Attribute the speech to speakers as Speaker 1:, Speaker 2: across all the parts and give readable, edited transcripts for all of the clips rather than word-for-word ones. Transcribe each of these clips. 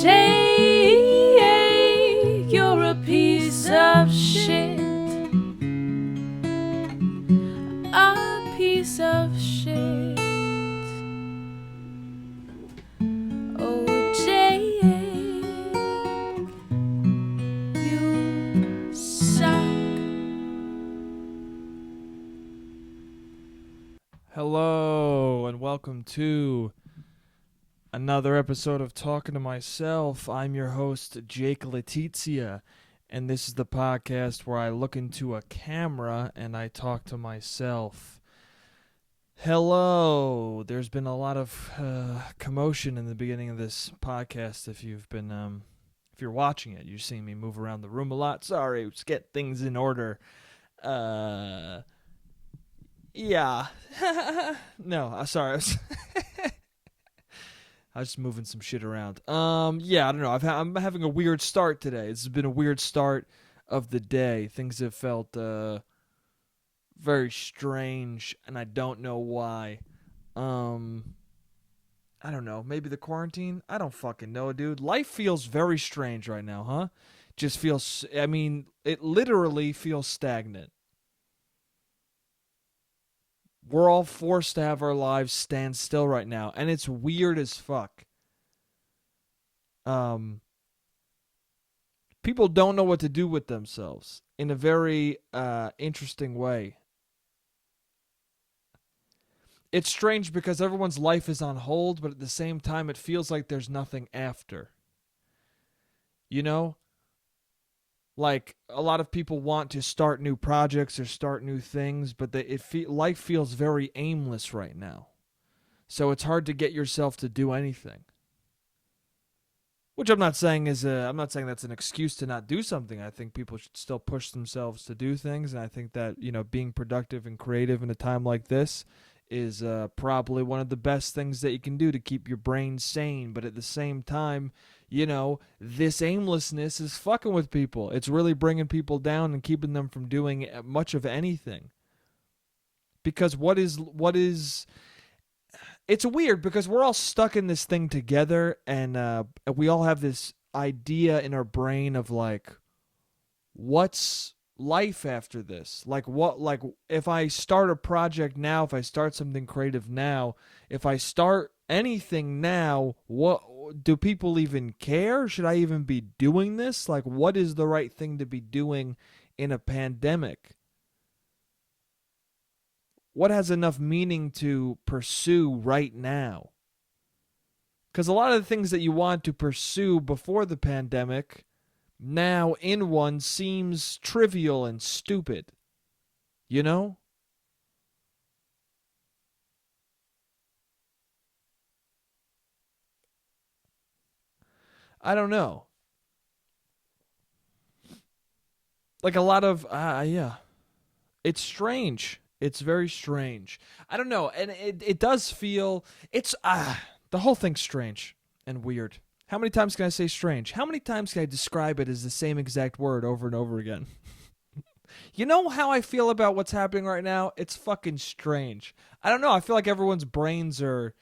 Speaker 1: Jay, you're a piece of shit. A piece of shit. Oh, Jay, you suck.
Speaker 2: Hello, and welcome to another episode of Talking to Myself. I'm your host, Jake Letizia, and this is the podcast where I look into a camera and I talk to myself. Hello. There's been a lot of commotion in the beginning of this podcast. If you're watching it, you're seeing me move around the room a lot. Sorry, let's get things in order. Yeah. No, sorry. I was just moving some shit around. Yeah, I don't know. I'm having a weird start today. This has been a weird start of the day. Things have felt very strange, and I don't know why. I don't know. Maybe the quarantine? I don't fucking know, dude. Life feels very strange right now, huh? Just feels, it literally feels stagnant. We're all forced to have our lives stand still right now, and it's weird as fuck. People don't know what to do with themselves in a very interesting way. It's strange because everyone's life is on hold, but at the same time, it feels like there's nothing after. You know? Like, a lot of people want to start new projects or start new things, but life feels very aimless right now. So it's hard to get yourself to do anything. Which I'm not saying that's an excuse to not do something. I think people should still push themselves to do things, and I think that, being productive and creative in a time like this is probably one of the best things that you can do to keep your brain sane. But at the same time, this aimlessness is fucking with people. It's really bringing people down and keeping them from doing much of anything. Because it's weird because we're all stuck in this thing together, and we all have this idea in our brain of like, what's life after this? Like if I start a project now, if I start something creative now, if I start anything now, what do people even care? Should I even be doing this? Like, what is the right thing to be doing in a pandemic? What has enough meaning to pursue right now? Because a lot of the things that you want to pursue before the pandemic, now in one, seems trivial and stupid. You know? I don't know. Like a lot of, yeah. It's strange. It's very strange. I don't know. And it does feel, the whole thing's strange and weird. How many times can I say strange? How many times can I describe it as the same exact word over and over again? You know how I feel about what's happening right now? It's fucking strange. I don't know. I feel like everyone's brains are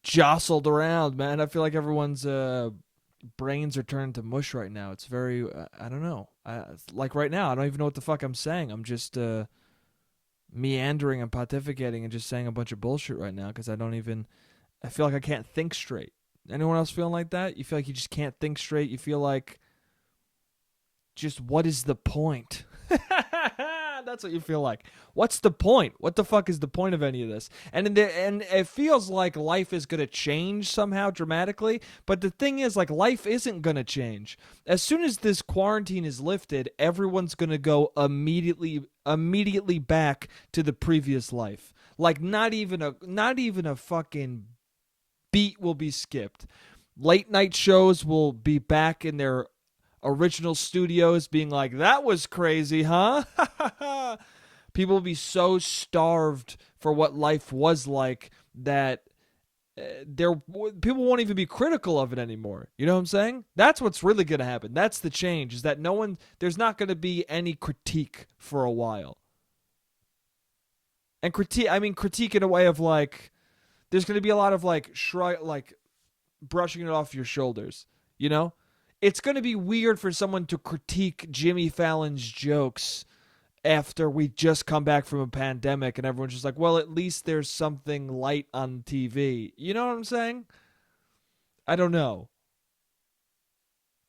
Speaker 2: jostled around, man. I feel like everyone's brains are turned to mush right now. It's very, I don't know. Like right now, I don't even know what the fuck I'm saying. I'm just meandering and pontificating and just saying a bunch of bullshit right now because I feel like I can't think straight. Anyone else feeling like that? You feel like you just can't think straight? You feel like, just what is the point? That's what you feel like. What's the point? What the fuck is the point of any of this? And it feels like life is going to change somehow dramatically, but the thing is, like, life isn't going to change. As soon as this quarantine is lifted, everyone's going to go immediately back to the previous life. Like, not even a fucking beat will be skipped. Late night shows will be back in their original studios being like, that was crazy, huh? People will be so starved for what life was like that people won't even be critical of it anymore. You know what I'm saying? That's what's really going to happen. That's the change, is that there's not going to be any critique for a while. And critique in a way of like, there's going to be a lot of like brushing it off your shoulders. You know, it's going to be weird for someone to critique Jimmy Fallon's jokes after we just come back from a pandemic and everyone's just like, well, at least there's something light on TV. You know what I'm saying? I don't know.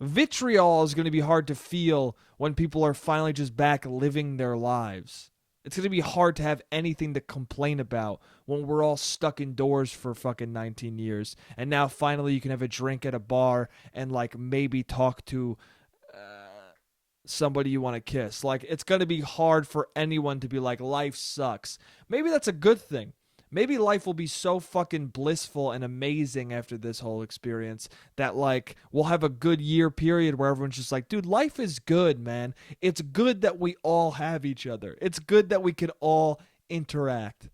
Speaker 2: Vitriol is going to be hard to feel when people are finally just back living their lives. It's going to be hard to have anything to complain about when we're all stuck indoors for fucking 19 years. And now finally you can have a drink at a bar and like maybe talk to somebody you want to kiss. Like, it's going to be hard for anyone to be like, life sucks. Maybe that's a good thing. Maybe life will be so fucking blissful and amazing after this whole experience that, like, we'll have a good year period where everyone's just like, dude, life is good, man. It's good that we all have each other. It's good that we can all interact.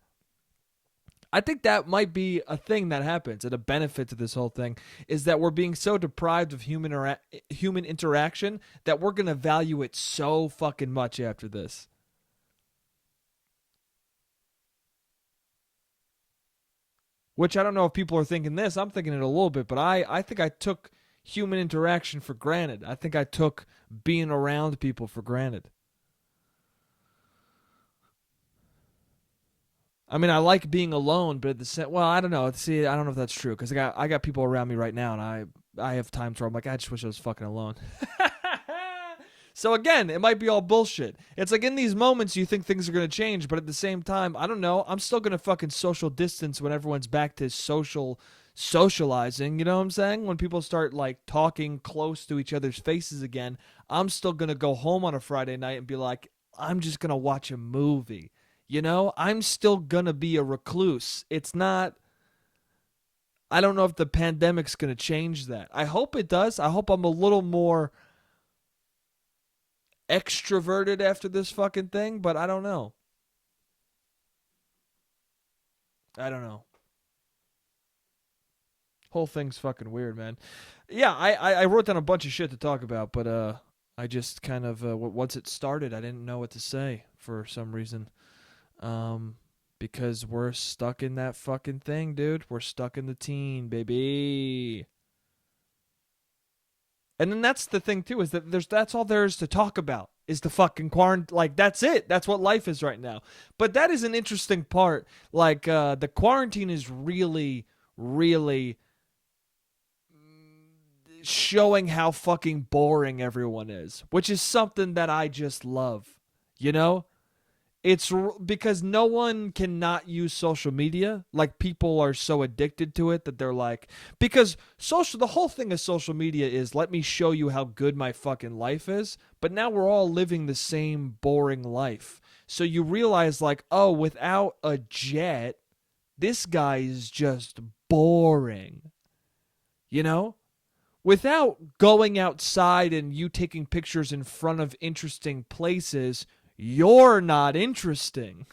Speaker 2: I think that might be a thing that happens, and a benefit to this whole thing is that we're being so deprived of human interaction that we're going to value it so fucking much after this. Which I don't know if people are thinking this. I'm thinking it a little bit, but I think I took human interaction for granted. I think I took being around people for granted. I mean, I like being alone, but at the same, well, I don't know. See, I don't know if that's true because I got people around me right now, and I have times where I'm like, I just wish I was fucking alone. So again, it might be all bullshit. It's like in these moments you think things are going to change, but at the same time, I don't know. I'm still going to fucking social distance when everyone's back to socializing, you know what I'm saying? When people start like talking close to each other's faces again, I'm still going to go home on a Friday night and be like, I'm just going to watch a movie. You know, I'm still going to be a recluse. It's not, I don't know if the pandemic's going to change that. I hope it does. I hope I'm a little more extroverted after this fucking thing, but I don't know. I don't know. Whole thing's fucking weird, man. Yeah, I wrote down a bunch of shit to talk about, but I just kind of once it started, I didn't know what to say for some reason. Because we're stuck in that fucking thing, dude. We're stuck in the teen, baby. And then that's the thing too, is that that's all there is to talk about is the fucking quarantine. Like, that's it. That's what life is right now. But that is an interesting part. Like, the quarantine is really, really showing how fucking boring everyone is, which is something that I just love. You know? It's because no one cannot use social media. Like, people are so addicted to it that they're like, because the whole thing of social media is let me show you how good my fucking life is. But now we're all living the same boring life. So you realize, like, oh, without a jet, this guy is just boring. You know? Without going outside and you taking pictures in front of interesting places, you're not interesting.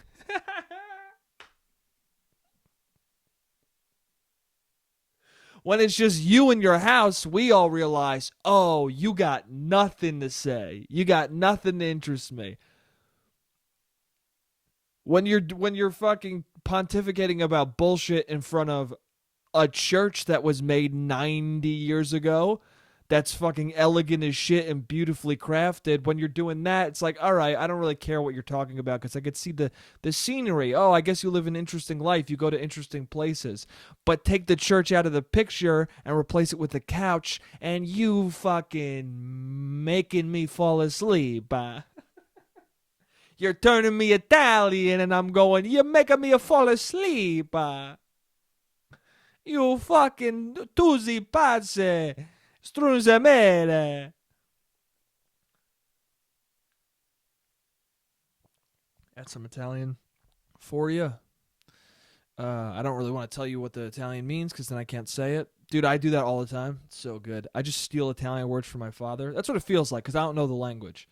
Speaker 2: When it's just you in your house, we all realize, oh, you got nothing to say. You got nothing to interest me. When you're fucking pontificating about bullshit in front of a church that was made 90 years ago, that's fucking elegant as shit and beautifully crafted. When you're doing that, it's like, all right, I don't really care what you're talking about because I could see the scenery. Oh, I guess you live an interesting life. You go to interesting places. But take the church out of the picture and replace it with a couch, and you fucking making me fall asleep. You're turning me Italian, and I'm going, you're making me fall asleep. You fucking tusi pazze. Strunzamere. That's some Italian for you. I don't really want to tell you what the Italian means because then I can't say it. Dude, I do that all the time. It's so good. I just steal Italian words from my father. That's what it feels like because I don't know the language.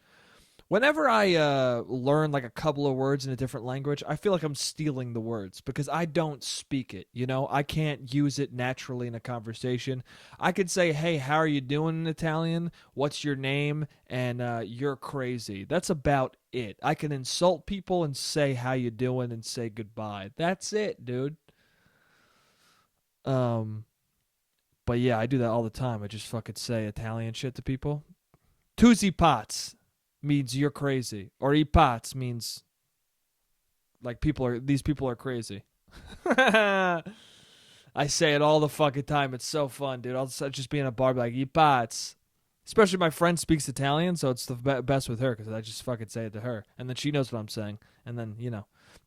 Speaker 2: Whenever I learn like a couple of words in a different language, I feel like I'm stealing the words because I don't speak it. You know, I can't use it naturally in a conversation. I could say, "Hey, how are you doing?" in Italian. What's your name? And you're crazy. That's about it. I can insult people and say how you doing and say goodbye. That's it, dude. But But yeah, I do that all the time. I just fucking say Italian shit to people. Tusi pazz means you're crazy, or I pazz means like these people are crazy. I say it all the fucking time. It's so fun, dude. I'll just be in a bar, be like I pazz. Especially my friend speaks Italian, so it's the best with her because I just fucking say it to her, and then she knows what I'm saying, and then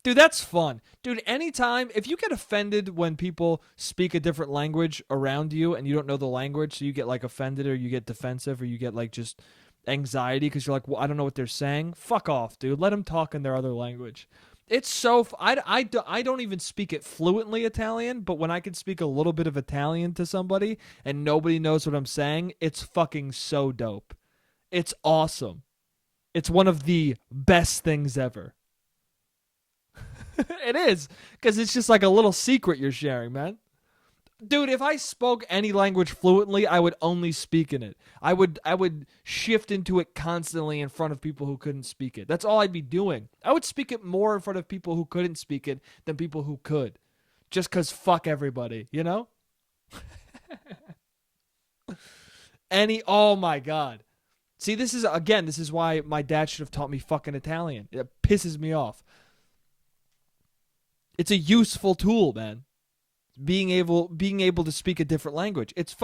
Speaker 2: dude, that's fun, dude. Anytime if you get offended when people speak a different language around you and you don't know the language, so you get like offended or you get defensive or you get like just anxiety because you're like, well, I don't know what they're saying. Fuck off, dude. Let them talk in their other language. It's so I don't even speak it fluently Italian, but when I can speak a little bit of Italian to somebody and nobody knows what I'm saying, it's fucking so dope. It's awesome. It's one of the best things ever. It is, because it's just like a little secret you're sharing, man. Dude, if I spoke any language fluently, I would only speak in it. I would shift into it constantly in front of people who couldn't speak it. That's all I'd be doing. I would speak it more in front of people who couldn't speak it than people who could. Just because fuck everybody, you know? Oh my God. See, this is why my dad should have taught me fucking Italian. It pisses me off. It's a useful tool, man. Being able to speak a different language. It's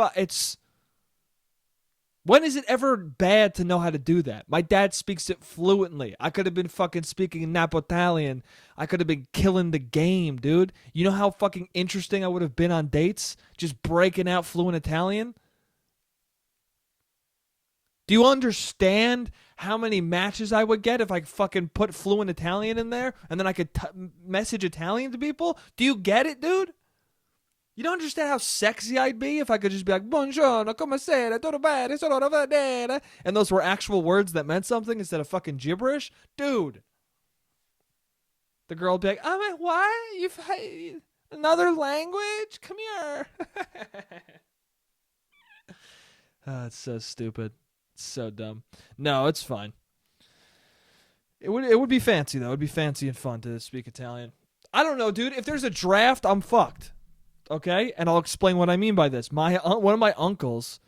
Speaker 2: when is it ever bad to know how to do that? My dad speaks it fluently. I could have been fucking speaking Napotalian. I could have been killing the game, dude. You know how fucking interesting I would have been on dates just breaking out fluent Italian? Do you understand how many matches I would get if I fucking put fluent Italian in there and then I could message Italian to people? Do you get it, dude? You don't understand how sexy I'd be if I could just be like, buongiorno, come stai, tutto bene, sono vedere, and those were actual words that meant something instead of fucking gibberish? Dude. The girl would be like, oh, man, what? You've another language? Come here. Oh, it's so stupid. It's so dumb. No, it's fine. It would be fancy, though. It would be fancy and fun to speak Italian. I don't know, dude. If there's a draft, I'm fucked. Okay, and I'll explain what I mean by this. One of my uncles,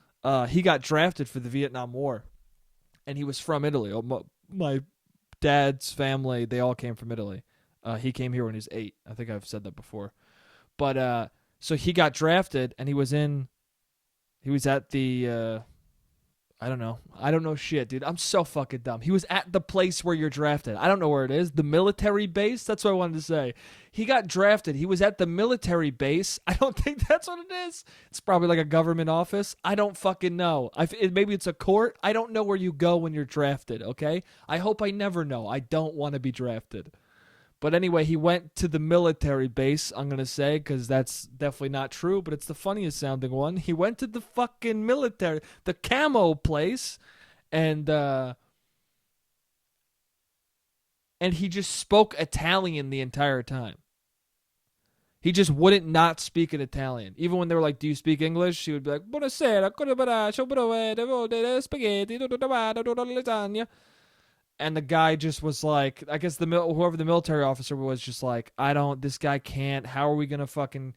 Speaker 2: he got drafted for the Vietnam War, and he was from Italy. My dad's family, they all came from Italy. He came here when he was 8. I think I've said that before. But so he got drafted, and he was at the I don't know shit, dude. I'm so fucking dumb. He was at the place where you're drafted. I don't know where it is. The military base? That's what I wanted to say. He got drafted. He was at the military base. I don't think that's what it is. It's probably like a government office. I don't fucking know. Maybe it's a court. I don't know where you go when you're drafted, okay? I hope I never know. I don't want to be drafted. But anyway, he went to the military base, I'm going to say, because that's definitely not true, but it's the funniest sounding one. He went to the fucking military, the camo place, and he just spoke Italian the entire time. He just wouldn't not speak in Italian. Even when they were like, do you speak English? He would be like, buonasera, spaghetti, lasagna. And the guy just was like, I guess whoever the military officer was just like, this guy can't, how are we going to fucking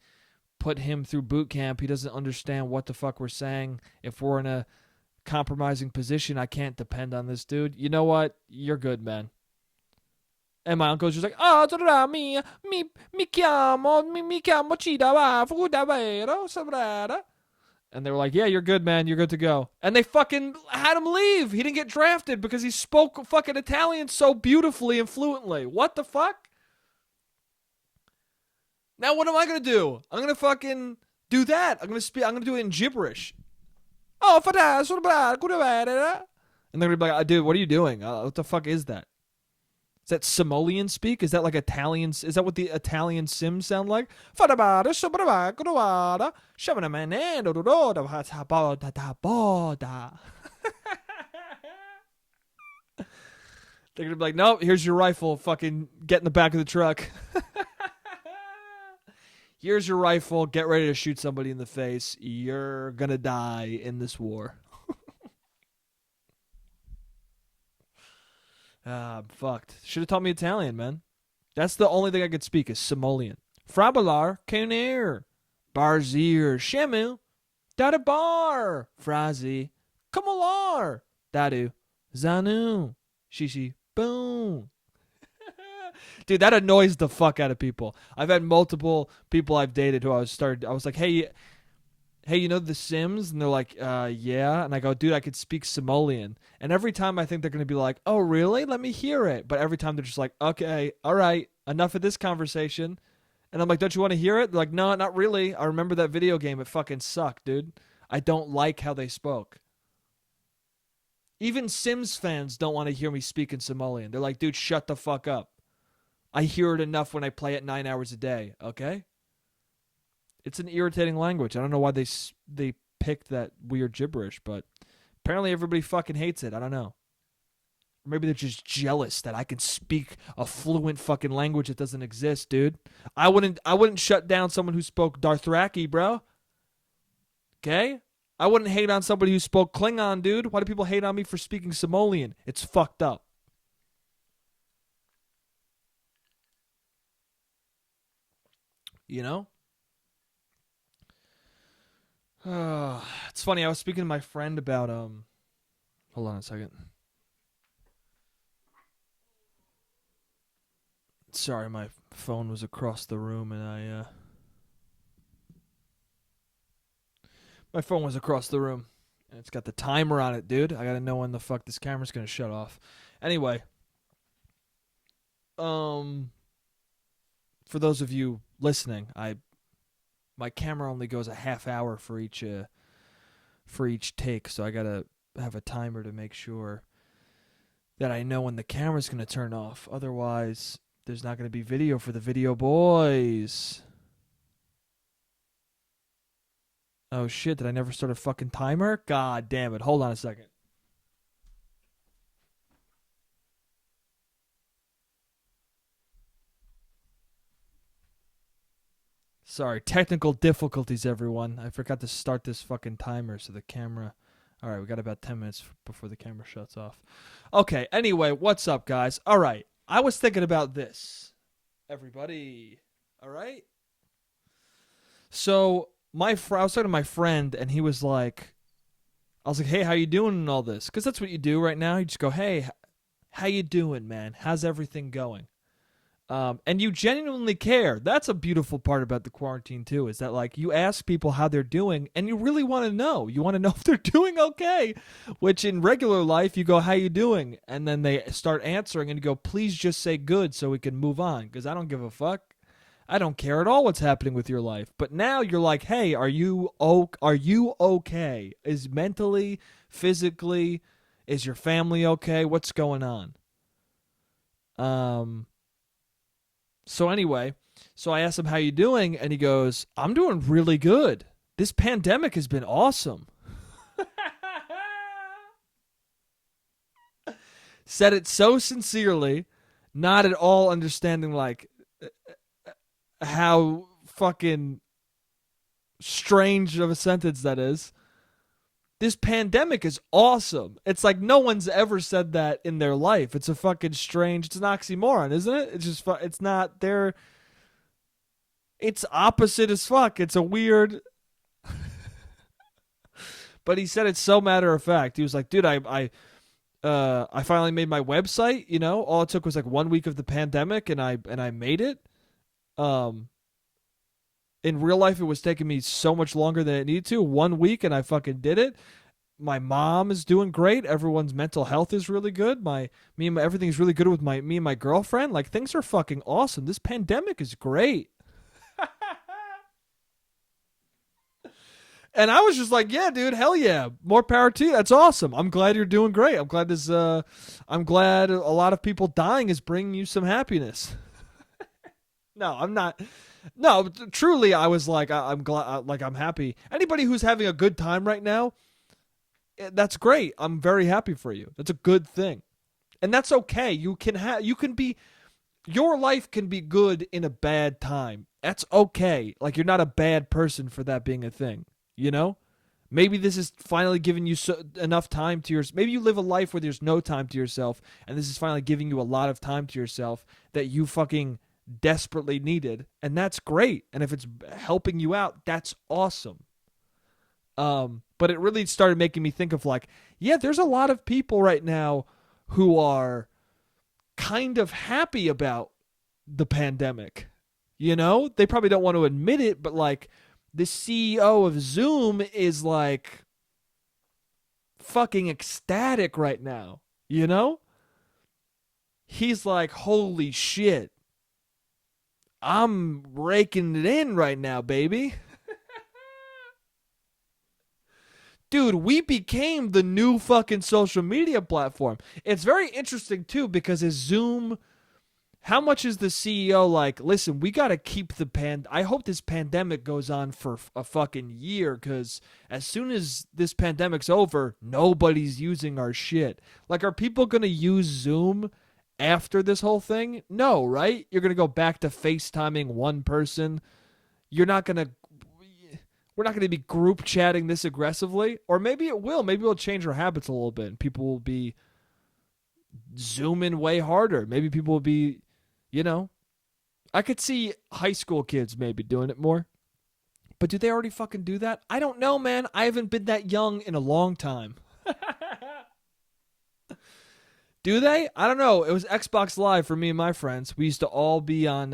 Speaker 2: put him through boot camp? He doesn't understand what the fuck we're saying. If we're in a compromising position, I can't depend on this dude. You know what? You're good, man. And my uncle's just like, mi chiamo Cida, va, fu davvero, sabrada. And they were like, yeah, you're good, man. You're good to go. And they fucking had him leave. He didn't get drafted because he spoke fucking Italian so beautifully and fluently. What the fuck? Now what am I going to do? I'm going to fucking do that. I'm going to do it in gibberish. Oh, and they're going to be like, dude, what are you doing? What the fuck is that? Is that Somalian speak? Is that like Italian? Is that what the Italian Sims sound like? They're gonna be like, nope, here's your rifle. Fucking get in the back of the truck. Here's your rifle. Get ready to shoot somebody in the face. You're gonna die in this war. I'm fucked. Should have taught me Italian, man. That's the only thing I could speak is Somalian. Frabalar, Kenir, Barzir, Shemu, Dada bar. Frazi. Come along. Dadu. Zanu. Shishi. Boom. Dude, that annoys the fuck out of people. I've had multiple people I've dated who I was like, hey, you know The Sims? And they're like, yeah. And I go, dude, I could speak Somalian. And every time I think they're going to be like, oh, really? Let me hear it. But every time they're just like, okay, all right, enough of this conversation. And I'm like, don't you want to hear it? They're like, no, not really. I remember that video game. It fucking sucked, dude. I don't like how they spoke. Even Sims fans don't want to hear me speak in Somalian. They're like, dude, shut the fuck up. I hear it enough when I play it 9 hours a day, okay? It's an irritating language. I don't know why they picked that weird gibberish, but apparently everybody fucking hates it. I don't know. Or maybe they're just jealous that I can speak a fluent fucking language that doesn't exist, dude. I wouldn't shut down someone who spoke Dothraki, bro. Okay? I wouldn't hate on somebody who spoke Klingon, dude. Why do people hate on me for speaking Somalian? It's fucked up. You know? It's funny. I was speaking to my friend about hold on a second. Sorry, my phone was across the room and my phone was across the room and it's got the timer on it, dude. I got to know when the fuck this camera's going to shut off. Anyway, for those of you listening, my camera only goes a half hour for each take, so I gotta have a timer to make sure that I know when the camera's gonna turn off. Otherwise, there's not gonna be video for the video boys. Oh shit, did I never start a fucking timer? God damn it. Hold on a second. Sorry, technical difficulties, everyone. I forgot to start this fucking timer, so the camera... Alright, we got about 10 minutes before the camera shuts off. Okay, anyway, what's up, guys? Alright, I was thinking about this. Everybody. Alright? So, I was talking to my friend, and he was like... I was like, hey, how you doing and all this? Because that's what you do right now. You just go, hey, how you doing, man? How's everything going? And you genuinely care. That's a beautiful part about the quarantine too, is that like you ask people how they're doing and you really want to know. You want to know if they're doing okay, which in regular life you go, how you doing? And then they start answering and you go, please just say good so we can move on, because I don't give a fuck. I don't care at all what's happening with your life. But now you're like, hey, are you okay? Is mentally, physically, is your family okay? What's going on? So anyway, I asked him, how you doing? And he goes, I'm doing really good. This pandemic has been awesome. Said it so sincerely, not at all understanding like how fucking strange of a sentence that is. This pandemic is awesome. It's like no one's ever said that in their life. It's a fucking strange... It's an oxymoron, isn't it? It's just... It's not there... It's opposite as fuck. It's a weird... But he said it's so matter of fact. He was like, dude, I finally made my website, you know? All it took was like 1 week of the pandemic and I made it. In real life, it was taking me so much longer than it needed to. 1 week, and I fucking did it. My mom is doing great. Everyone's mental health is really good. Everything's really good with me and my girlfriend. Like, things are fucking awesome. This pandemic is great. And I was just like, yeah, dude, hell yeah. More power to you. That's awesome. I'm glad you're doing great. I'm glad I'm glad a lot of people dying is bringing you some happiness. No, I'm not... No, truly, I was like, I'm glad, like, I'm happy. Anybody who's having a good time right now, that's great. I'm very happy for you. That's a good thing, and that's okay. Your life can be good in a bad time. That's okay. Like, you're not a bad person for that being a thing. You know, maybe this is finally giving you enough time to yourself. Maybe you live a life where there's no time to yourself, and this is finally giving you a lot of time to yourself that you fucking desperately needed, and that's great. And if it's helping you out, that's awesome. But it really started making me think of like, yeah, there's a lot of people right now who are kind of happy about the pandemic. You know, they probably don't want to admit it, but like the CEO of Zoom is like fucking ecstatic right now. You know? He's like, holy shit. I'm raking it in right now, baby. Dude, we became the new fucking social media platform. It's very interesting too because as Zoom, how much is the CEO like, listen, we got to keep I hope this pandemic goes on for a fucking year cuz as soon as this pandemic's over, nobody's using our shit. Like are people going to use Zoom after this whole thing? No, right? You're going to go back to FaceTiming one person. You're not going to we're not going to be group chatting this aggressively, or maybe it will. Maybe we'll change our habits a little bit, and people will be zooming way harder. Maybe people will be, you know, I could see high school kids maybe doing it more. But do they already fucking do that? I don't know, man. I haven't been that young in a long time. Do they? I don't know. It was Xbox Live for me and my friends. We used to all be on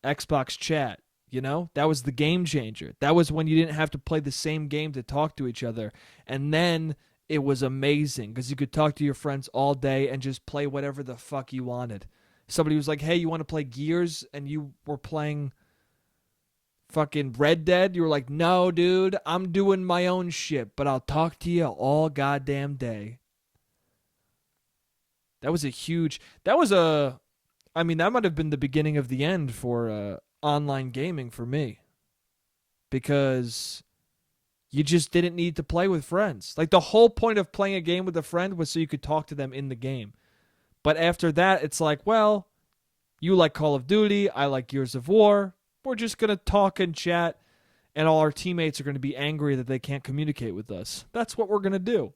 Speaker 2: Xbox chat. You know, that was the game changer. That was when you didn't have to play the same game to talk to each other. And then it was amazing because you could talk to your friends all day and just play whatever the fuck you wanted. Somebody was like, hey, you want to play Gears? And you were playing fucking Red Dead. You were like, no, dude, I'm doing my own shit, but I'll talk to you all goddamn day. That was that might have been the beginning of the end for online gaming for me because you just didn't need to play with friends. Like the whole point of playing a game with a friend was so you could talk to them in the game. But after that, it's like, well, you like Call of Duty, I like Gears of War. We're just going to talk and chat, and all our teammates are going to be angry that they can't communicate with us. That's what we're going to do.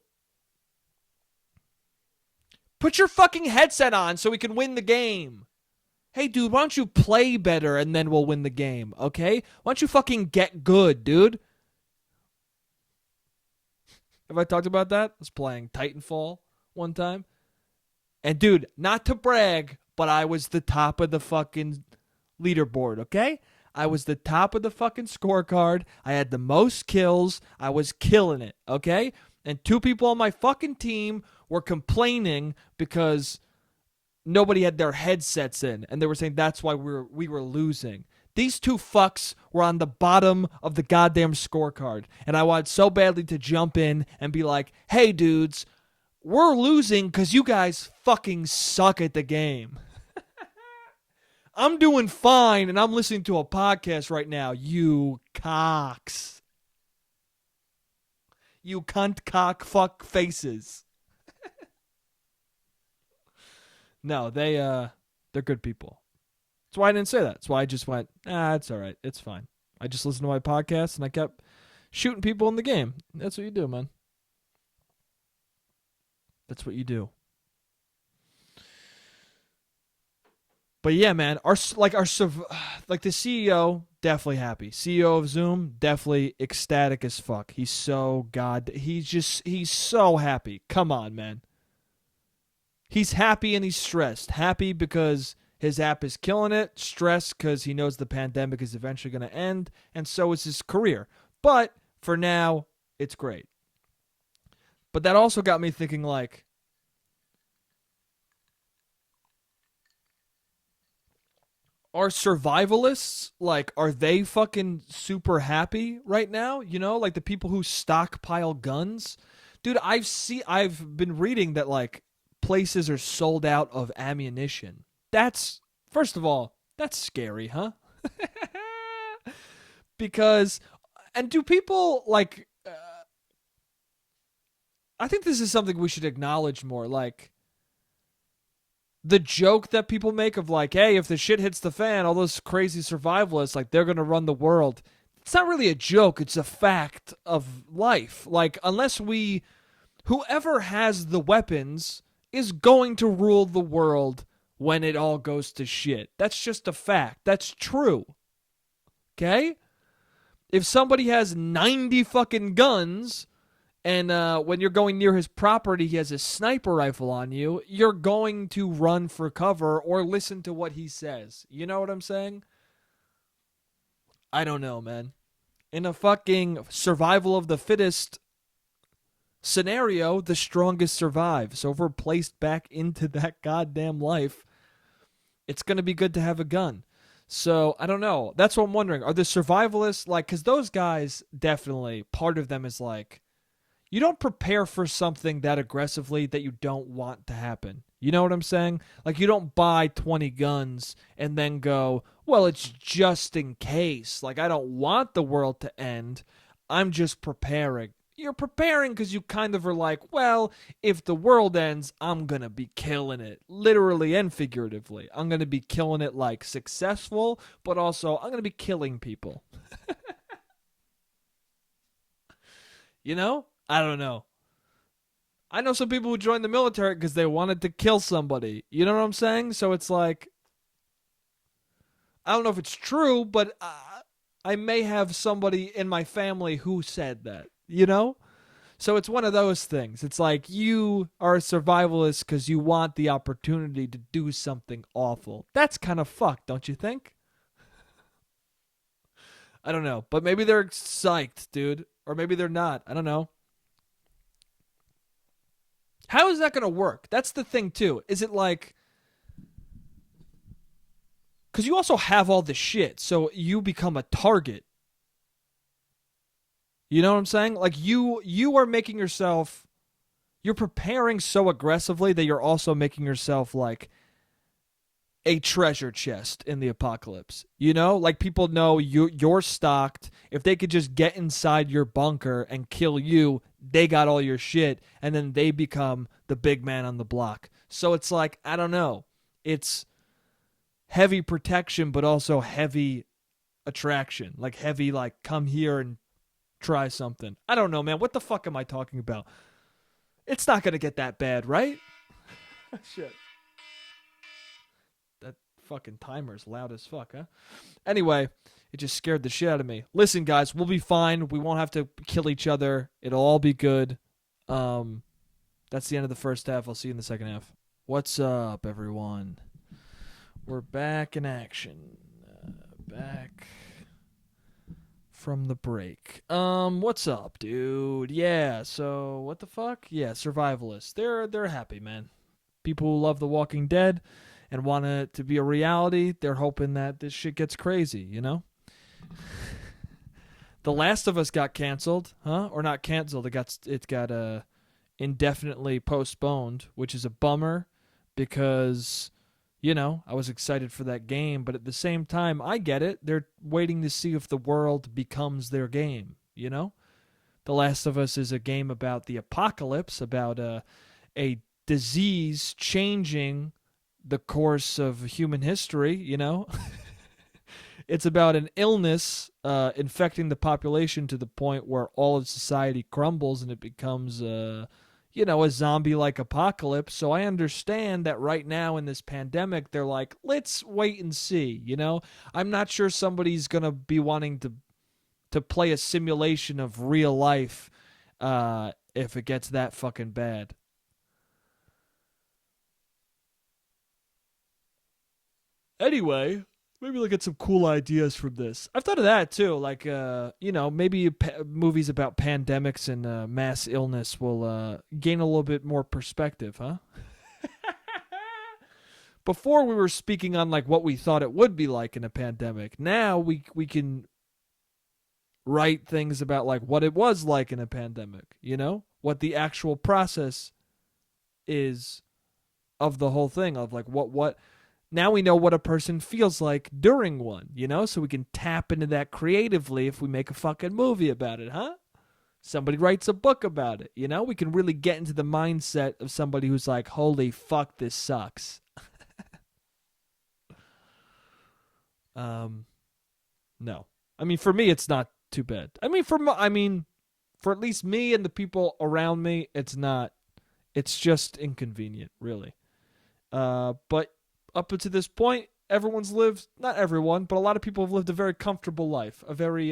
Speaker 2: Put your fucking headset on so we can win the game. Hey, dude, why don't you play better and then we'll win the game, okay? Why don't you fucking get good, dude? Have I talked about that? I was playing Titanfall one time. And, dude, not to brag, but I was the top of the fucking leaderboard, okay? I was the top of the fucking scorecard. I had the most kills. I was killing it, okay? And two people on my fucking team were complaining because nobody had their headsets in, and they were saying that's why we were losing. These two fucks were on the bottom of the goddamn scorecard, and I wanted so badly to jump in and be like, hey, dudes, we're losing because you guys fucking suck at the game. I'm doing fine, and I'm listening to a podcast right now, you cocks. You cunt cock fuck faces. No, they're good people. That's why I didn't say that. That's why I just went, it's all right. It's fine. I just listened to my podcast, and I kept shooting people in the game. That's what you do, man. That's what you do. But yeah, man, the CEO definitely happy. CEO of Zoom definitely ecstatic as fuck. He's so he's so happy. Come on, man. He's happy and he's stressed. Happy because his app is killing it. Stressed because he knows the pandemic is eventually going to end, and so is his career. But for now, it's great. But that also got me thinking, like, are survivalists, like, are they fucking super happy right now? You know, like the people who stockpile guns? Dude, I've been reading that, like, places are sold out of ammunition. That's, first of all, that's scary, huh? Because, and do people, like, I think this is something we should acknowledge more, like, the joke that people make of, like, hey, if the shit hits the fan, all those crazy survivalists, like, they're going to run the world. It's not really a joke. It's a fact of life. Like, whoever has the weapons is going to rule the world when it all goes to shit. That's just a fact. That's true. Okay? If somebody has 90 fucking guns and when you're going near his property, he has a sniper rifle on you, you're going to run for cover or listen to what he says. You know what I'm saying? I don't know, man. In a fucking survival of the fittest scenario, the strongest survive. So if we're placed back into that goddamn life, it's going to be good to have a gun. So I don't know. That's what I'm wondering. Are the survivalists like, because those guys definitely, part of them is like, you don't prepare for something that aggressively that you don't want to happen. You know what I'm saying? Like, you don't buy 20 guns and then go, well, it's just in case. Like, I don't want the world to end. I'm just preparing. You're preparing because you kind of are like, well, if the world ends, I'm going to be killing it. Literally and figuratively. I'm going to be killing it like successful, but also I'm going to be killing people. You know? I don't know. I know some people who joined the military because they wanted to kill somebody. You know what I'm saying? So it's like, I don't know if it's true, but I may have somebody in my family who said that, you know? So it's one of those things. It's like you are a survivalist because you want the opportunity to do something awful. That's kind of fucked, don't you think? I don't know. But maybe they're psyched, dude. Or maybe they're not. I don't know. How is that going to work? That's the thing, too. Is it like... Because you also have all the shit, so you become a target. You know what I'm saying? Like, you are making yourself... You're preparing so aggressively that you're also making yourself, like, a treasure chest in the apocalypse. You know? Like, people know you're stocked. If they could just get inside your bunker and kill you, they got all your shit, and then they become the big man on the block. So it's like, I don't know. It's heavy protection, but also heavy attraction. Like, heavy, like, come here and try something. I don't know, man. What the fuck am I talking about? It's not going to get that bad, right? Shit. That fucking timer's loud as fuck, huh? Anyway, it just scared the shit out of me. Listen, guys, we'll be fine. We won't have to kill each other. It'll all be good. That's the end of the first half. I'll see you in the second half. What's up, everyone? We're back in action. Back from the break. What's up, dude? Yeah, so what the fuck? Yeah, survivalists. They're happy, man. People who love The Walking Dead and want it to be a reality, they're hoping that this shit gets crazy, you know? The Last of Us got canceled, huh? Or not canceled. It got indefinitely postponed, which is a bummer because, you know, I was excited for that game, but at the same time, I get it. They're waiting to see if the world becomes their game, you know? The Last of Us is a game about the apocalypse, about a disease changing the course of human history, you know? It's about an illness infecting the population to the point where all of society crumbles and it becomes, you know, a zombie-like apocalypse. So I understand that right now in this pandemic, they're like, let's wait and see, you know? I'm not sure somebody's going to be wanting to play a simulation of real life if it gets that fucking bad. Anyway, maybe look at some cool ideas from this. I've thought of that too. Like, you know, maybe movies about pandemics and mass illness will gain a little bit more perspective, huh? Before we were speaking on like what we thought it would be like in a pandemic. Now we can write things about like what it was like in a pandemic. You know, what the actual process is of the whole thing. Of like what. Now we know what a person feels like during one, you know? So we can tap into that creatively if we make a fucking movie about it, huh? Somebody writes a book about it, you know? We can really get into the mindset of somebody who's like, holy fuck, this sucks. No. I mean, for me, it's not too bad. I mean, for at least me and the people around me, it's not. It's just inconvenient, really. But up to this point, everyone's lived, not everyone, but a lot of people have lived a very comfortable life. A very,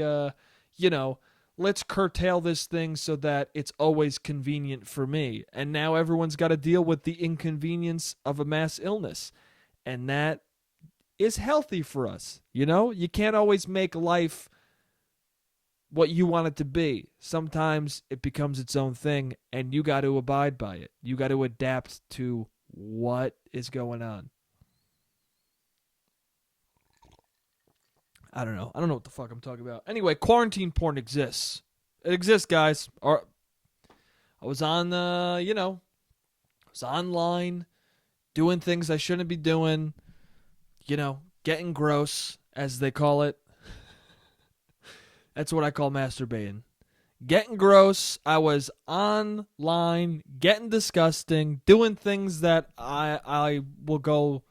Speaker 2: you know, let's curtail this thing so that it's always convenient for me. And now everyone's got to deal with the inconvenience of a mass illness. And that is healthy for us. You know, you can't always make life what you want it to be. Sometimes it becomes its own thing, and you got to abide by it. You got to adapt to what is going on. I don't know. I don't know what the fuck I'm talking about. Anyway, quarantine porn exists. It exists, guys. Or I was on I was online doing things I shouldn't be doing, getting gross, as they call it. That's what I call masturbating. Getting gross. I was online, getting disgusting, doing things that I will go,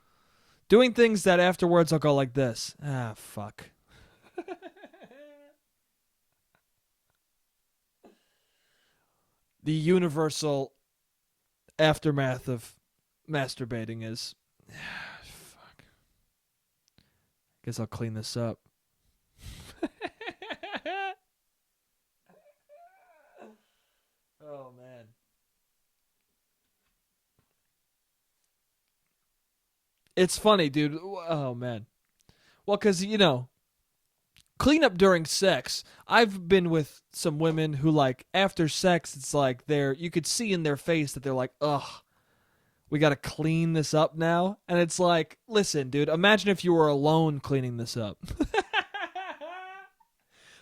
Speaker 2: doing things that afterwards I'll go like this. Ah, fuck. The universal aftermath of masturbating is, fuck. Guess I'll clean this up. Oh, man. It's funny, dude. Oh, man. Well, because, clean up during sex. I've been with some women who, like, after sex, it's like you could see in their face that they're like, ugh, we got to clean this up now. And it's like, listen, dude, imagine if you were alone cleaning this up.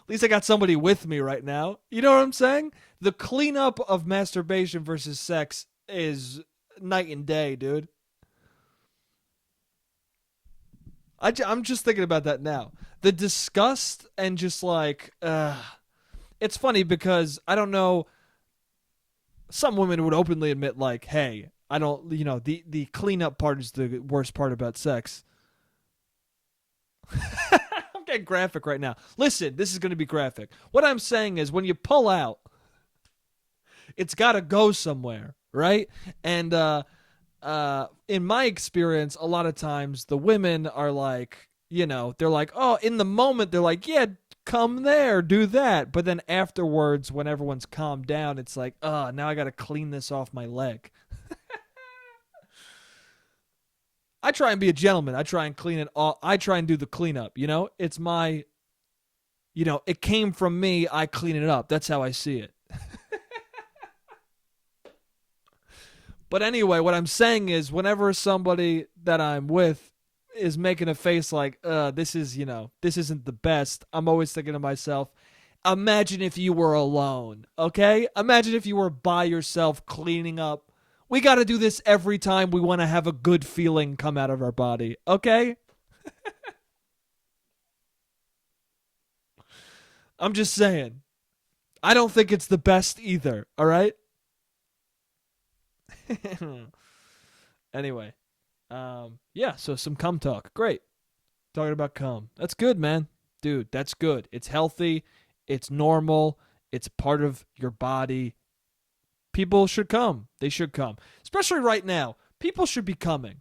Speaker 2: At least I got somebody with me right now. You know what I'm saying? The cleanup of masturbation versus sex is night and day, dude. I'm just thinking about that now. The disgust and just like, it's funny because I don't know. Some women would openly admit like, hey, I don't, the cleanup part is the worst part about sex. I'm getting graphic right now. Listen, this is going to be graphic. What I'm saying is when you pull out, it's got to go somewhere, right? And in my experience, a lot of times the women are like, they're like, oh, in the moment, they're like, yeah, come there, do that. But then afterwards, when everyone's calmed down, it's like, oh, now I got to clean this off my leg. I try and be a gentleman. I try and clean it all. I try and do the cleanup, It's my, it came from me. I clean it up. That's how I see it. But anyway, what I'm saying is whenever somebody that I'm with is making a face like, this isn't the best, I'm always thinking to myself, imagine if you were alone, okay? Imagine if you were by yourself cleaning up. We got to do this every time we want to have a good feeling come out of our body, okay? I'm just saying. I don't think it's the best either, all right? Anyway, so some cum talk. Great. Talking about cum. That's good, man. Dude, that's good. It's healthy. It's normal. It's part of your body. People should come. They should come. Especially right now. People should be coming.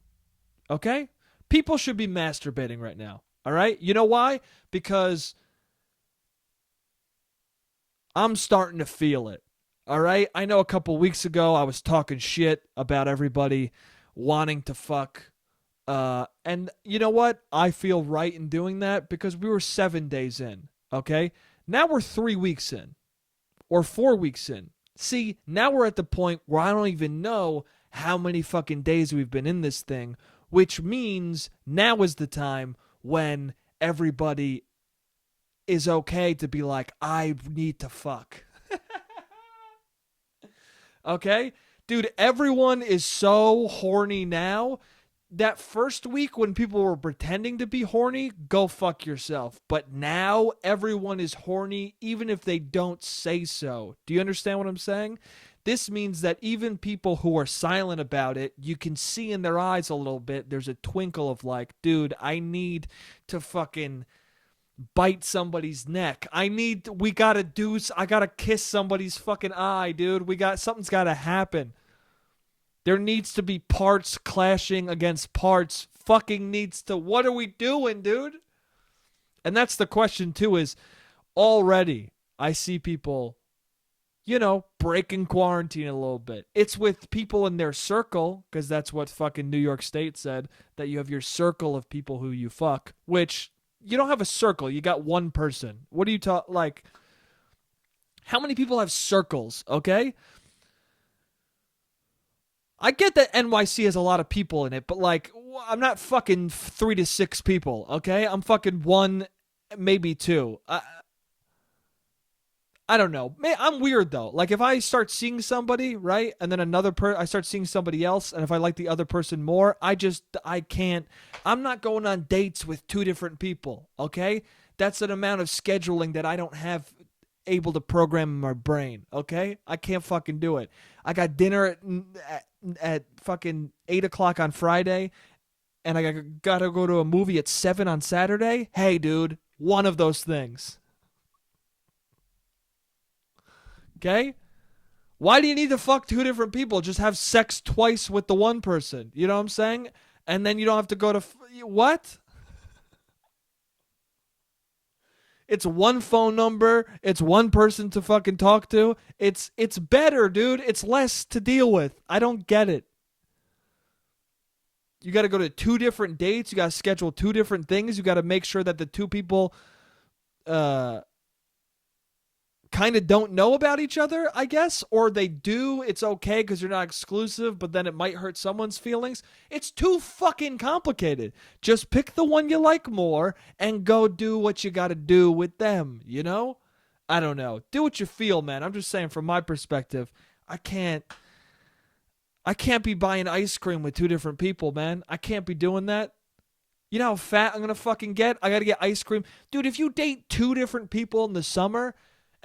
Speaker 2: Okay? People should be masturbating right now. All right? You know why? Because I'm starting to feel it. All right? I know a couple weeks ago I was talking shit about everybody wanting to fuck. And you know what? I feel right in doing that because we were 7 days in. Okay? Now we're 3 weeks in. Or 4 weeks in. See, now we're at the point where I don't even know how many fucking days we've been in this thing, which means now is the time when everybody is okay to be like, I need to fuck. Okay? Dude, everyone is so horny now. That first week when people were pretending to be horny, go fuck yourself. But now everyone is horny even if they don't say so. Do you understand what I'm saying? This means that even people who are silent about it, you can see in their eyes a little bit, there's a twinkle of like, dude, I need to fucking bite somebody's neck. I gotta kiss somebody's fucking eye, dude. Something's gotta happen. There needs to be parts clashing against parts. What are we doing, dude? And that's the question too, is already I see people, breaking quarantine a little bit. It's with people in their circle, because that's what fucking New York State said, that you have your circle of people who you fuck, which you don't have a circle. You got one person. What do you talk, like, how many people have circles, okay? I get that NYC has a lot of people in it, but like, I'm not fucking 3 to 6 people, okay? I'm fucking 1, maybe 2. I don't know. Man, I'm weird though. Like if I start seeing somebody, right, and then I start seeing somebody else, and if I like the other person more, I can't. I'm not going on dates with 2 different people, okay? That's an amount of scheduling that I don't have able to program in my brain, okay? I can't fucking do it. I got dinner at fucking 8 o'clock on Friday, and I gotta go to a movie at 7 on Saturday. Hey, dude, one of those things. Okay? Why do you need to fuck 2 different people? Just have sex twice with the one person. You know what I'm saying? And then you don't have to go to... What? It's one phone number. It's one person to fucking talk to. It's better, dude. It's less to deal with. I don't get it. You got to go to 2 different dates. You got to schedule 2 different things. You got to make sure that the 2 people... kind of don't know about each other, I guess, or they do. It's okay because you're not exclusive, but then it might hurt someone's feelings. It's too fucking complicated. Just pick the one you like more and go do what you got to do with them, you know? I don't know. Do what you feel, man. I'm just saying from my perspective, I can't be buying ice cream with 2 different people, man. I can't be doing that. You know how fat I'm going to fucking get? I got to get ice cream. Dude, if you date 2 different people in the summer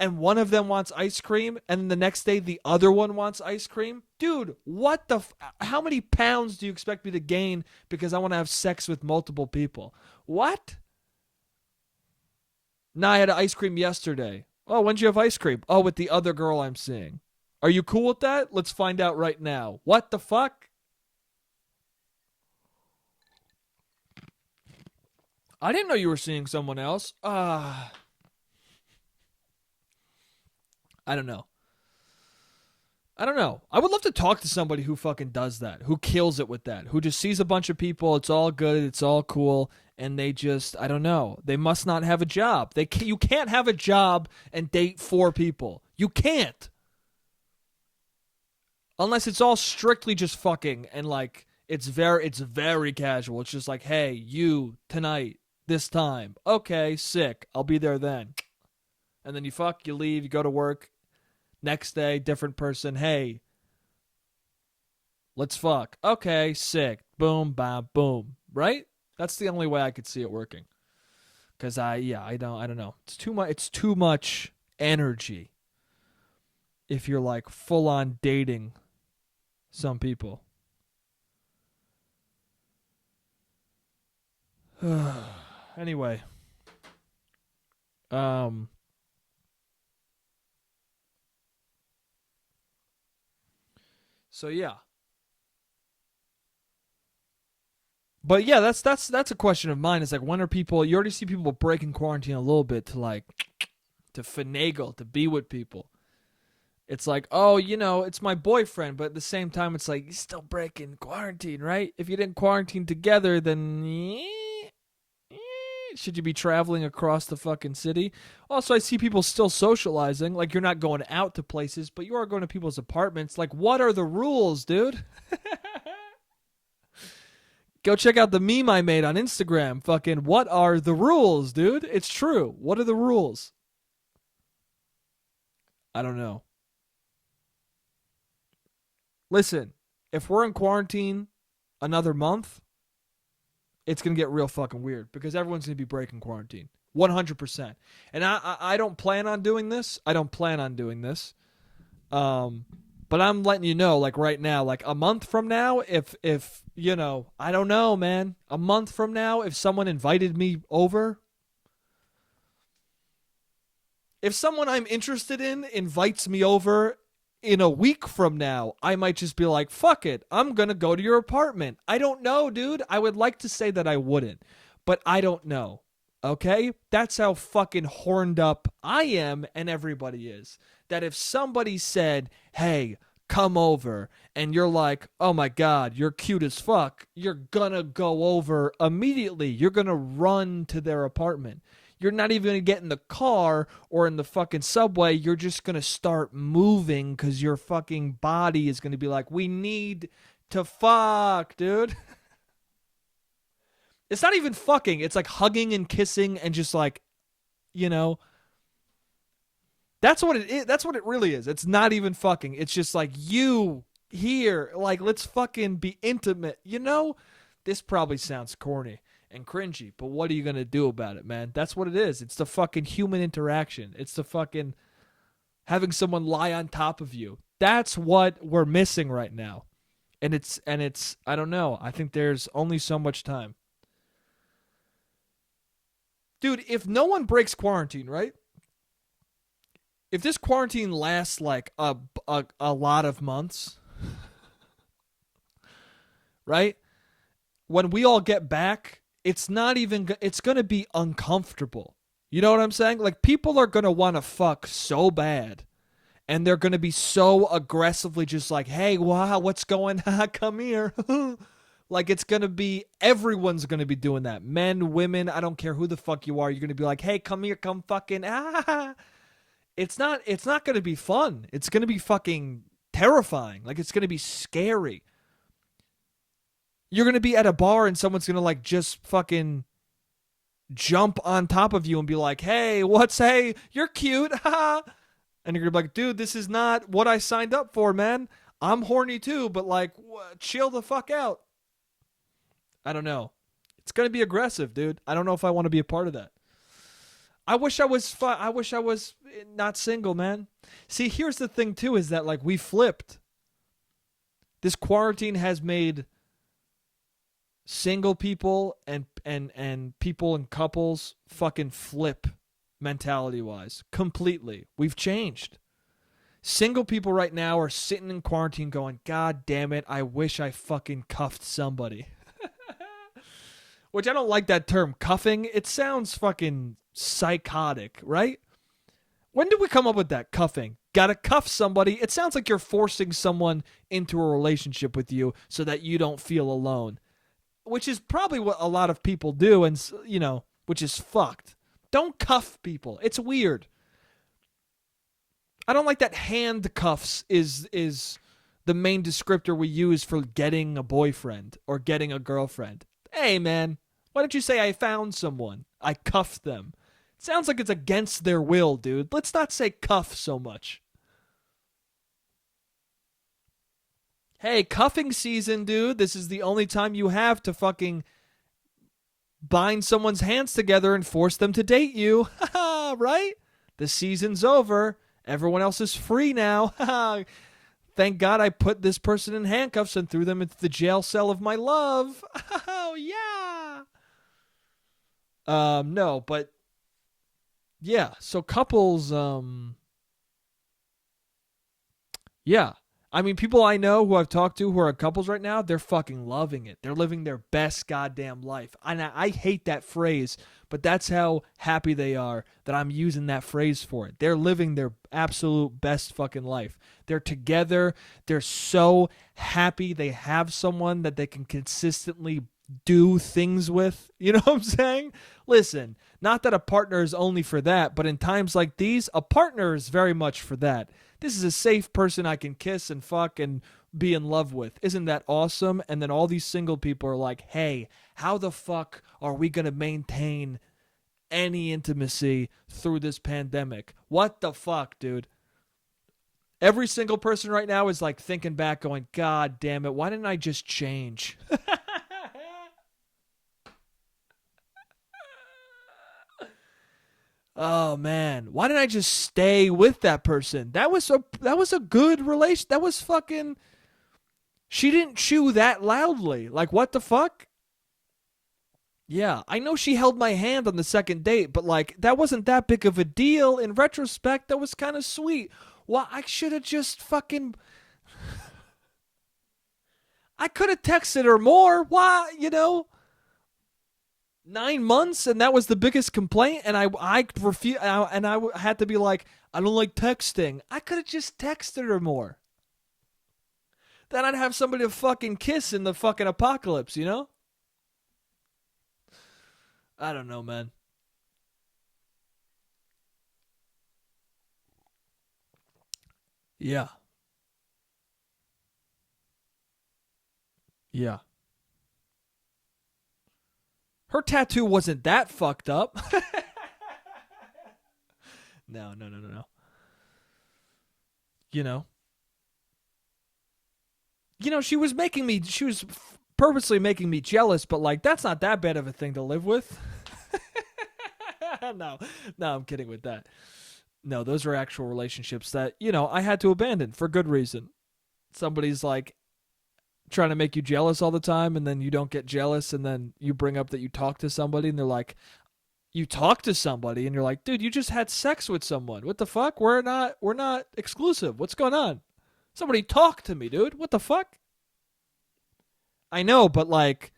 Speaker 2: and one of them wants ice cream, and the next day the other one wants ice cream, dude, what the... how many pounds do you expect me to gain because I want to have sex with multiple people? What? Nah, I had ice cream yesterday. Oh, when'd you have ice cream? Oh, with the other girl I'm seeing. Are you cool with that? Let's find out right now. What the fuck? I didn't know you were seeing someone else. I don't know. I would love to talk to somebody who fucking does that, who kills it with that, who just sees a bunch of people, it's all good, it's all cool, and they just, I don't know, they must not have a job. You can't have a job and date 4 people. You can't. Unless it's all strictly just fucking, and like, it's very casual. It's just like, hey, you, tonight, this time. Okay, sick. I'll be there then. And then you fuck, you leave, you go to work. Next day, different person. Hey, let's fuck. Okay, sick. Boom, bam, boom. Right? That's the only way I could see it working. Because I don't know. It's too much energy if you're like full on dating some people. Anyway. So yeah. But yeah, that's a question of mine. It's like, when are people... you already see people breaking quarantine a little bit to finagle, to be with people. It's like, oh, it's my boyfriend, but at the same time, it's like, you're still breaking quarantine, right? If you didn't quarantine together, then should you be traveling across the fucking city? Also, I see people still socializing. Like, you're not going out to places, but you are going to people's apartments. Like, what are the rules, dude? Go check out the meme I made on Instagram. Fucking, what are the rules, dude? It's true. What are the rules? I don't know. Listen, if we're in quarantine another month, it's going to get real fucking weird because everyone's going to be breaking quarantine. 100%. And I don't plan on doing this. But I'm letting you know, like right now, like a month from now, if I don't know, man. A month from now, if someone invited me over, if someone I'm interested in invites me over in a week from now, I might just be like, fuck it, I'm going to go to your apartment. I don't know, dude. I would like to say that I wouldn't, but I don't know. Okay? That's how fucking horned up I am and everybody is. That if somebody said, hey, come over, and you're like, oh my God, you're cute as fuck, you're gonna go over immediately. You're gonna run to their apartment. You're not even gonna get in the car or in the fucking subway. You're just gonna start moving because your fucking body is gonna be like, we need to fuck, dude. It's not even fucking. It's like hugging and kissing and just like, you know, that's what it is. That's what it really is. It's not even fucking. It's just like you here, like let's fucking be intimate. You know, this probably sounds corny and cringy, but what are you gonna do about it, man? That's what it is. It's the fucking human interaction. It's the fucking having someone lie on top of you. That's what we're missing right now. And it's I don't know. I think there's only so much time. Dude, if no one breaks quarantine, right? If this quarantine lasts like a lot of months, right? When we all get back, it's not even it's going to be uncomfortable. You know what I'm saying? Like people are going to want to fuck so bad and they're going to be so aggressively just like, "Hey, wow, what's going on? Come here." Like it's going to be everyone's going to be doing that. Men, women, I don't care who the fuck you are. You're going to be like, "Hey, come here, come fucking ah." It's not going to be fun. It's going to be fucking terrifying. Like it's going to be scary. You're going to be at a bar and someone's going to like just fucking jump on top of you and be like, "Hey, hey, you're cute." And you're going to be like, "Dude, this is not what I signed up for, man. I'm horny too, but like chill the fuck out." I don't know. It's going to be aggressive, dude. I don't know if I want to be a part of that. I wish I was I wish I was not single, man. See, here's the thing too is that like we flipped. This quarantine has made single people and people in couples fucking flip mentality-wise completely. We've changed. Single people right now are sitting in quarantine going, "God damn it, I wish I fucking cuffed somebody." Which I don't like that term, cuffing. It sounds fucking psychotic, right? When did we come up with that? Cuffing. Gotta cuff somebody. It sounds like you're forcing someone into a relationship with you so that you don't feel alone. Which is probably what a lot of people do, and, you know, which is fucked. Don't cuff people. It's weird. I don't like that handcuffs is the main descriptor we use for getting a boyfriend or getting a girlfriend. Hey, man, why don't you say I found someone? I cuffed them. It sounds like it's against their will, dude. Let's not say cuff so much. Hey, cuffing season, dude. This is the only time you have to fucking bind someone's hands together and force them to date you. Right? The season's over. Everyone else is free now. Thank God I put this person in handcuffs and threw them into the jail cell of my love. Oh, yeah. No, but yeah, so couples, yeah. I mean, people I know who I've talked to who are couples right now, they're fucking loving it. They're living their best goddamn life. And I hate that phrase, but that's how happy they are that I'm using that phrase for it. They're living their absolute best fucking life. They're together. They're so happy they have someone that they can consistently do things with. You know what I'm saying? Listen, not that a partner is only for that, but in times like these, a partner is very much for that. This is a safe person I can kiss and fuck and be in love with. Isn't that awesome? And then all these single people are like, "Hey, how the fuck are we going to maintain any intimacy through this pandemic?" What the fuck, dude? Every single person right now is like thinking back going, "God damn it, why didn't I just change?" Oh man, why didn't I just stay with that person? That was a good relation. That was fucking. She didn't chew that loudly. Like what the fuck? Yeah, I know she held my hand on the second date, but like that wasn't that big of a deal. In retrospect, that was kind of sweet. Well, I should have just fucking. I could have texted her more. Why, you know? 9 months, and that was the biggest complaint. And I refuse, and I had to be like, I don't like texting. I could have just texted her more. Then I'd have somebody to fucking kiss in the fucking apocalypse, you know? I don't know, man. Yeah. Yeah. Her tattoo wasn't that fucked up. No, no, no, no, no. You know. She was purposely making me jealous, but like that's not that bad of a thing to live with. No. No, I'm kidding with that. No, those are actual relationships that, I had to abandon for good reason. Somebody's like trying to make you jealous all the time, and then you don't get jealous, and then you bring up that you talk to somebody and they're like, you talk to somebody and you're like, dude, you just had sex with someone. What the fuck? We're not exclusive. What's going on? Somebody talk to me, dude. What the fuck? I know, but like,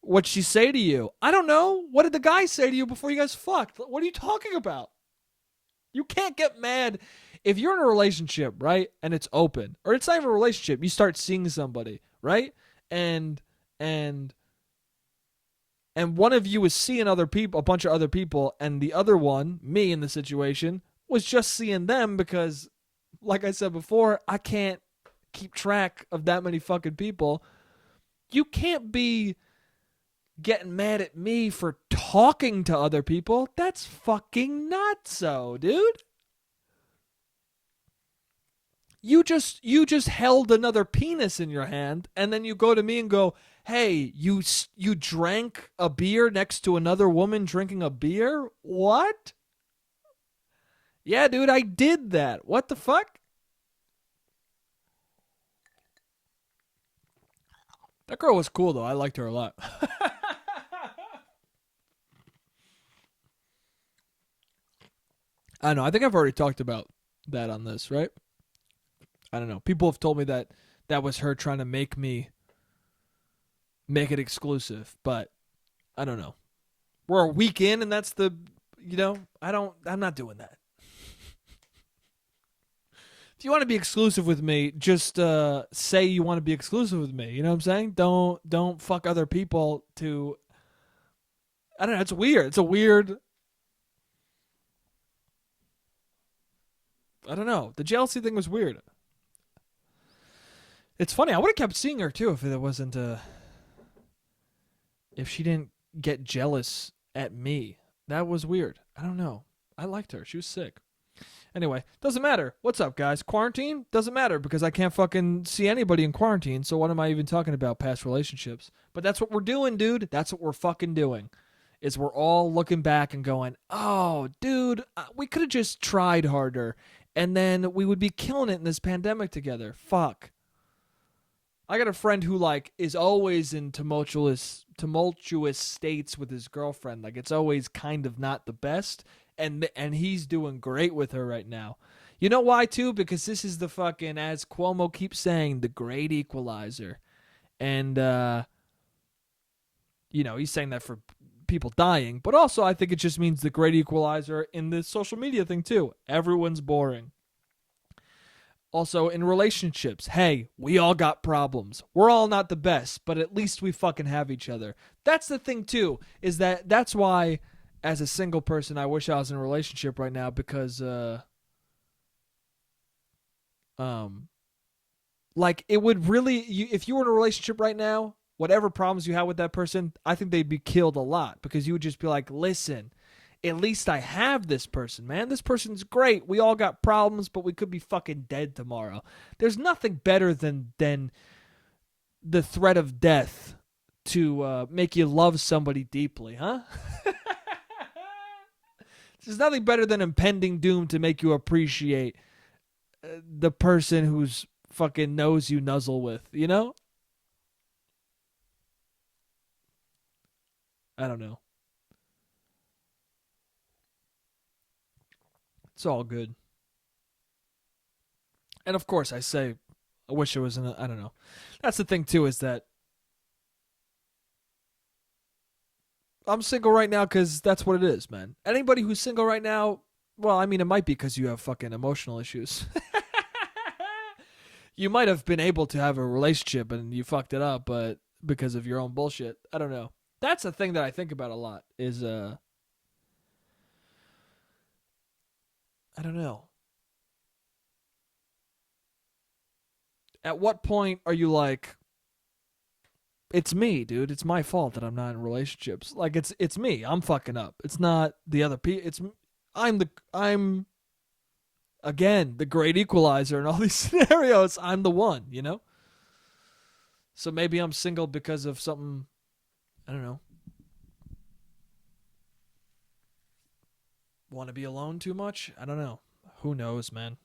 Speaker 2: what'd she say to you? I don't know. What did the guy say to you before you guys fucked? What are you talking about? You can't get mad if you're in a relationship, right? And it's open, or it's not even a relationship. You start seeing somebody, right? And and and one of you is seeing other people, a bunch of other people, and the other one, me in the situation, was just seeing them because, like I said before, I can't keep track of that many fucking people. You can't be getting mad at me for talking to other people. That's fucking nutso, dude. You just held another penis in your hand, and then you go to me and go, "Hey, you drank a beer next to another woman drinking a beer? What?" Yeah, dude, I did that. What the fuck? That girl was cool though. I liked her a lot. I know. I think I've already talked about that on this, right? I don't know. People have told me that that was her trying to make it exclusive, but I don't know. We're a week in, and that's I'm not doing that. If you want to be exclusive with me, just say you want to be exclusive with me. You know what I'm saying? Don't fuck other people to. I don't know. It's weird. It's a weird. I don't know. The jealousy thing was weird. It's funny. I would have kept seeing her too if it wasn't if she didn't get jealous at me. That was weird. I don't know. I liked her. She was sick. Anyway, doesn't matter. What's up, guys? Quarantine? Doesn't matter because I can't fucking see anybody in quarantine, so what am I even talking about past relationships? But that's what we're doing, dude. That's what we're fucking doing. Is we're all looking back and going, oh, dude, we could have just tried harder, and then we would be killing it in this pandemic together. Fuck. I got a friend who like is always in tumultuous states with his girlfriend. Like it's always kind of not the best, and he's doing great with her right now. You know why too? Because this is the fucking, as Cuomo keeps saying, the great equalizer. And he's saying that for people dying, but also I think it just means the great equalizer in the social media thing too. Everyone's boring. Also, in relationships, hey, we all got problems. We're all not the best, but at least we fucking have each other. That's the thing, too, is that's why, as a single person, I wish I was in a relationship right now because, like, it would really, if you were in a relationship right now, whatever problems you have with that person, I think they'd be killed a lot because you would just be like, listen, at least I have this person, man. This person's great. We all got problems, but we could be fucking dead tomorrow. There's nothing better than the threat of death to make you love somebody deeply, huh? There's nothing better than impending doom to make you appreciate the person who's fucking nose you nuzzle with, you know? I don't know. It's all good. And of course, I say, I wish it was in I don't know. That's the thing, too, is that I'm single right now because that's what it is, man. Anybody who's single right now, well, I mean, it might be because you have fucking emotional issues. You might have been able to have a relationship and you fucked it up, but because of your own bullshit. I don't know. That's a thing that I think about a lot is I don't know. At what point are you like, it's me, dude. It's my fault that I'm not in relationships. Like it's me. I'm fucking up. It's not the other people. I'm again the great equalizer in all these scenarios. I'm the one, you know? So maybe I'm single because of something, I don't know. Want to be alone too much? I don't know. Who knows, man?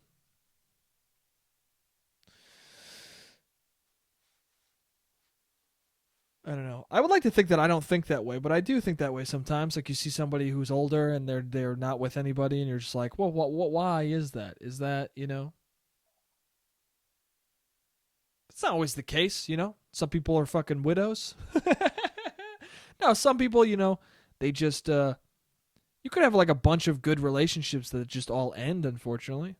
Speaker 2: I don't know. I would like to think that I don't think that way, but I do think that way sometimes. Like you see somebody who's older and they're not with anybody, and you're just like, well, what? Why is that? Is that It's not always the case, you know. Some people are fucking widows. No, some people, they just you could have like a bunch of good relationships that just all end, unfortunately.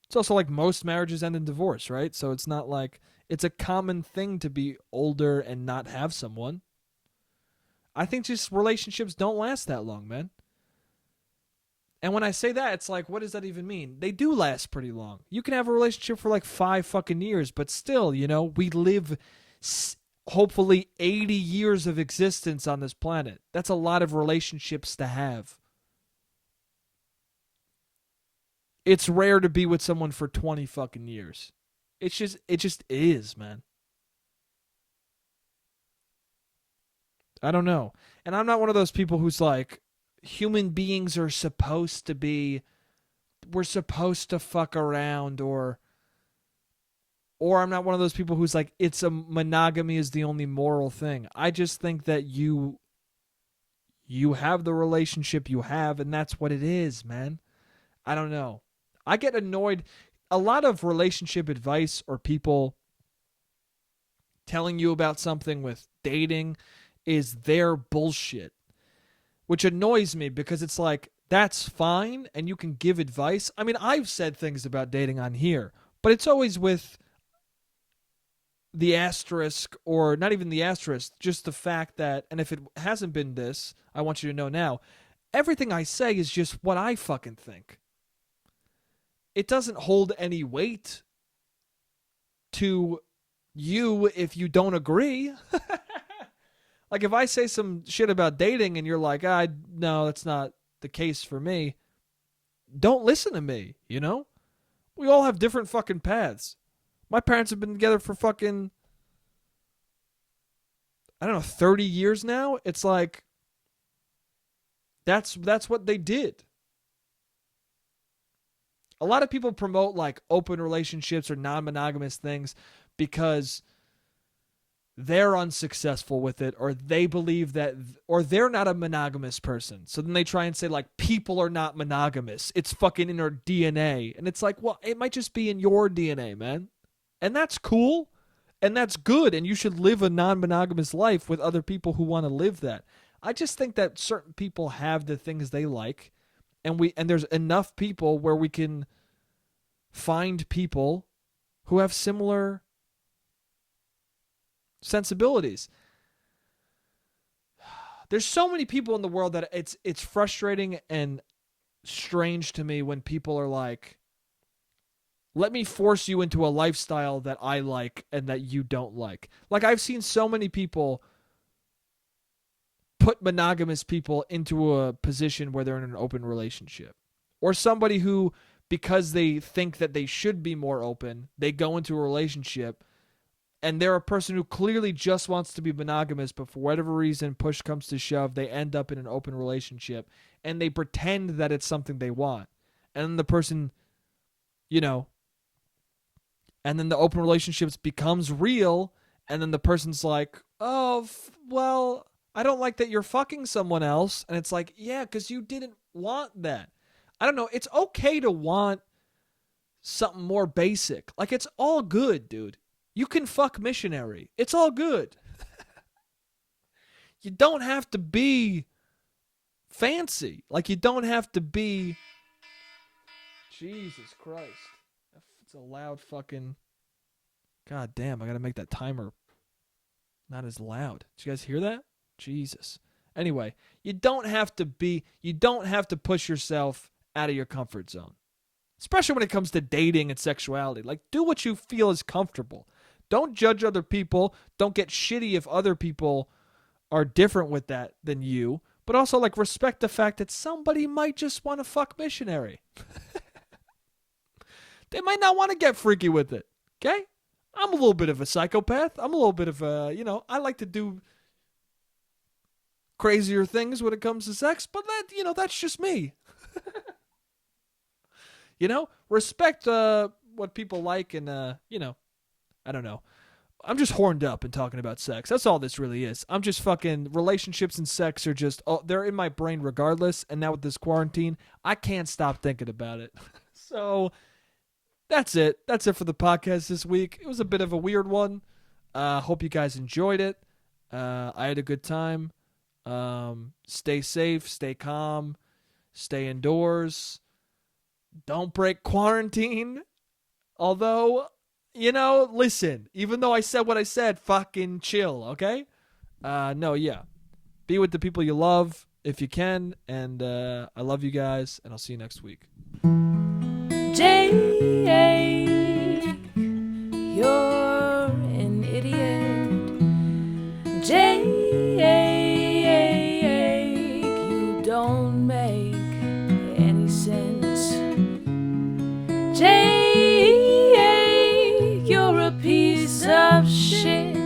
Speaker 2: It's also like most marriages end in divorce, right? So it's not like it's a common thing to be older and not have someone. I think just relationships don't last that long, man. And when I say that, it's like, what does that even mean? They do last pretty long. You can have a relationship for like 5 fucking years, but still, we live hopefully 80 years of existence on this planet. That's a lot of relationships to have. It's rare to be with someone for 20 fucking years. It just is, man. I don't know. And I'm not one of those people who's like, human beings are supposed to be, we're supposed to fuck around, or I'm not one of those people who's like, it's a monogamy is the only moral thing. I just think that you have the relationship you have, and that's what it is, man. I don't know. I get annoyed. A lot of relationship advice or people telling you about something with dating is their bullshit, which annoys me because it's like, that's fine and you can give advice. I mean, I've said things about dating on here, but it's always with the asterisk, or not even the asterisk, just the fact that, and if it hasn't been this, I want you to know now, everything I say is just what I fucking think. It doesn't hold any weight to you if you don't agree. Like if I say some shit about dating and you're like, no, that's not the case for me, don't listen to me, you know? We all have different fucking paths. My parents have been together for fucking, I don't know, 30 years now. It's like, that's what they did. A lot of people promote like open relationships or non-monogamous things because they're unsuccessful with it, or they believe that, or they're not a monogamous person. So then they try and say like, people are not monogamous. It's fucking in our DNA. And it's like, well, it might just be in your DNA, man. And that's cool. And that's good. And you should live a non-monogamous life with other people who want to live that. I just think that certain people have the things they like. And there's enough people where we can find people who have similar sensibilities. There's so many people in the world that it's frustrating and strange to me when people are like, let me force you into a lifestyle that I like and that you don't like. Like I've seen so many people put monogamous people into a position where they're in an open relationship. Or somebody who, because they think that they should be more open, they go into a relationship and they're a person who clearly just wants to be monogamous, but for whatever reason, push comes to shove, they end up in an open relationship and they pretend that it's something they want. And then the person, and then the open relationships becomes real, and then the person's like, oh, well, I don't like that you're fucking someone else. And it's like, yeah, because you didn't want that. I don't know. It's okay to want something more basic. Like, it's all good, dude. You can fuck missionary. It's all good. you don't have to be fancy. Like, you don't have to be... Jesus Christ. It's a loud fucking... God damn, I gotta make that timer not as loud. Did you guys hear that? Jesus. Anyway, you don't have to push yourself out of your comfort zone. Especially when it comes to dating and sexuality. Like, do what you feel is comfortable. Don't judge other people. Don't get shitty if other people are different with that than you. But also, like, respect the fact that somebody might just want to fuck missionary. They might not want to get freaky with it. Okay? I'm a little bit of a psychopath. I'm a little bit of a, I like to do crazier things when it comes to sex. But, that's just me. Respect what people like and, I don't know. I'm just horned up and talking about sex. That's all this really is. I'm just fucking, relationships and sex are just, they're in my brain regardless. And now with this quarantine, I can't stop thinking about it. So that's it. That's it for the podcast this week. It was a bit of a weird one. Hope you guys enjoyed it. I had a good time. Stay safe, stay calm, stay indoors. Don't break quarantine. Although, listen, even though I said what I said, fucking chill, okay? Be with the people you love if you can. And I love you guys, and I'll see you next week.
Speaker 1: Jake, you're an idiot. Jake, you don't make any sense. Jake, you're a piece of shit.